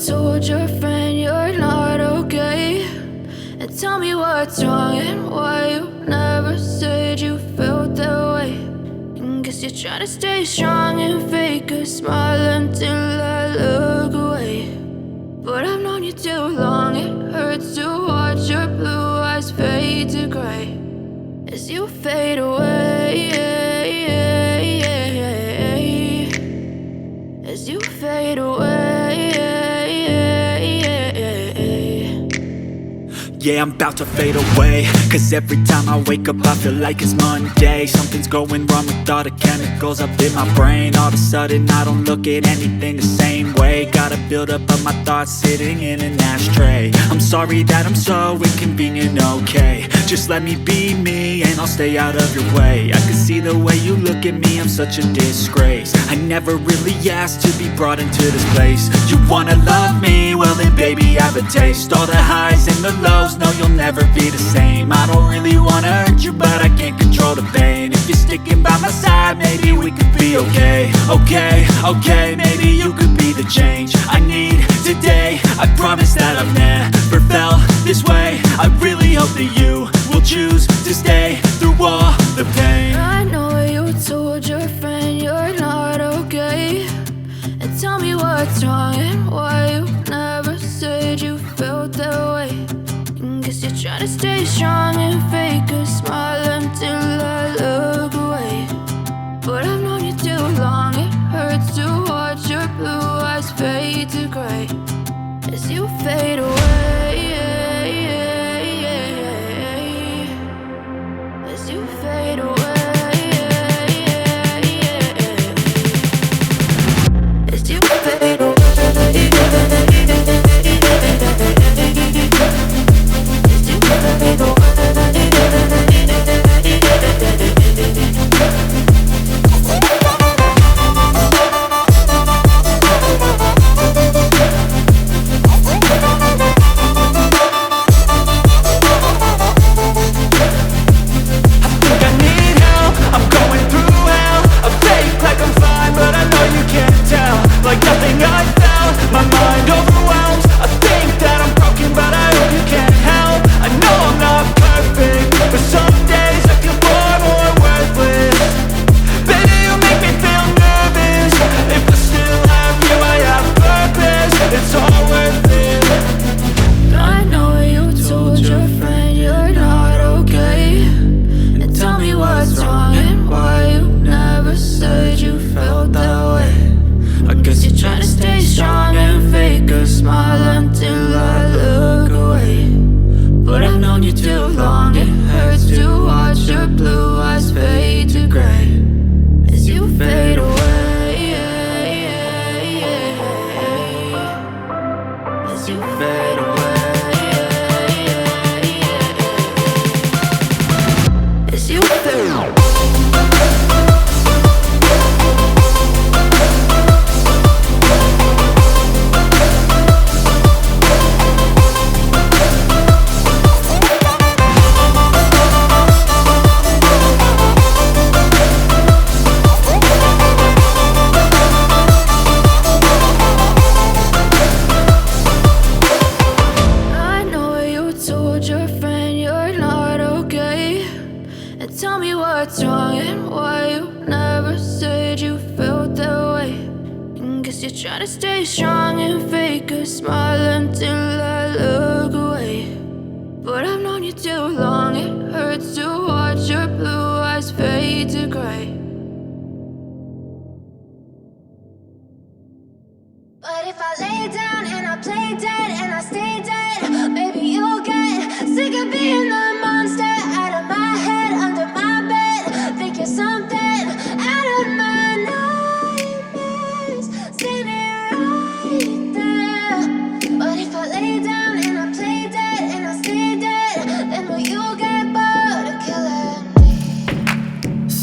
told your friend you're not okay, and tell me what's wrong and why you never said you felt that way. And guess you're trying to stay strong and fake a smile until I look away. But I've known you too long, it hurts to watch your blue eyes fade to gray as you fade away, as you fade away. Yeah, I'm about to fade away, cause every time I wake up I feel like it's Monday. Something's going wrong with all the chemicals up in my brain. All of a sudden I don't look at anything the same way. Gotta build up of my thoughts sitting in an ashtray. I'm sorry that I'm so inconvenient, okay. Just let me be me and I'll stay out of your way. I can see the way you look at me, I'm such a disgrace. I never really asked to be brought into this place. You wanna love me? Well then baby I have a taste. All the highs and the lows, no you'll never be the same. I don't really wanna hurt you but I can't control the pain. If you're sticking by my side maybe we could be okay. Okay, maybe you could be the change I need today. I promise that I've never felt this way. I really hope that you will choose to stay through all the pain. I know you told your friend you're not okay, and tell me what's wrong and why you never said you felt that way. And guess you're trying to stay strong and fake a smile until I look away. But I've known you too long, it hurts to watch your blue eyes fade to gray as you fade away, as you fade away, as you fade away.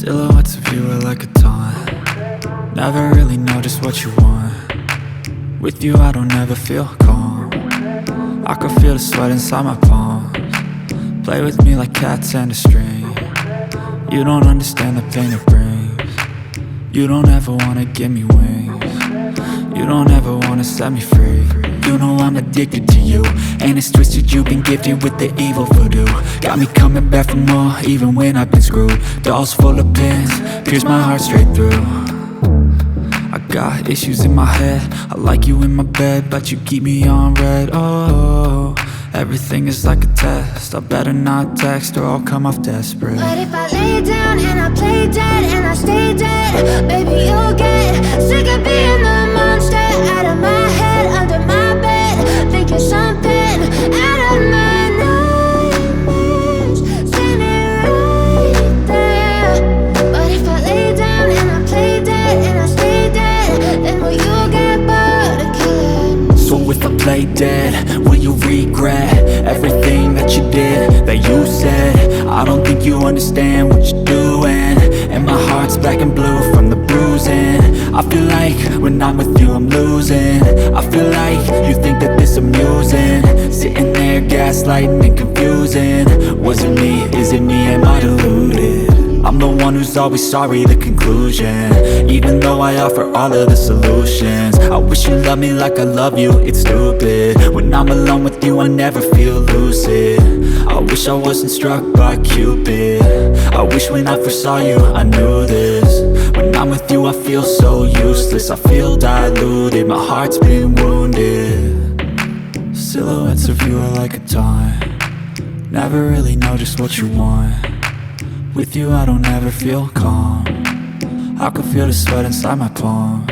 Silhouettes of you are like a taunt. Never really know just what you want. With you I don't ever feel calm. I can feel the sweat inside my palms. Play with me like cats and a string. You don't understand the pain it brings. You don't ever wanna give me wings. You don't ever wanna set me free. You know I'm addicted to you, and it's twisted, you've been gifted with the evil voodoo. Got me coming back for more, even when I've been screwed. Dolls full of pins, pierce my heart straight through. I got issues in my head, I like you in my bed, but you keep me on red. Oh, everything is like a test, I better not text or I'll come off desperate. But if I lay down and I play dead and I stay dead, baby you'll get sick of being the monster out of my head, under my bed, thinking something out of my nightmares, standing right there. But if I lay down and I play dead and I stay dead, then will you get bored of killing? So if I play dead, will you regret everything that you did, that you said? I don't think you understand what you're doing, and my heart's black and blue from the bruising. I feel like when I'm with you I'm losing. I feel like you think that this amusing, sitting there gaslighting and confusing. Was it me? Is it me? Am I deluded? I'm the one who's always sorry, the conclusion, even though I offer all of the solutions. I wish you loved me like I love you, it's stupid. When I'm alone with you I never feel lucid. I wish I wasn't struck by Cupid. I wish when I first saw you I knew this. When I'm with you I feel so useless, I feel diluted, my heart's been wounded. Silhouettes of you are like a taunt, never really know just what you want. With you I don't ever feel calm, I can feel the sweat inside my palm.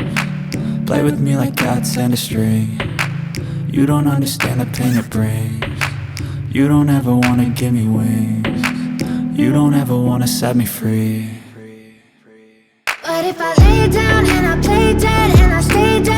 Play with me like cats and a string, you don't understand the pain it brings. You don't ever wanna give me wings, you don't ever wanna set me free. But if I lay down and I play dead and I stay dead,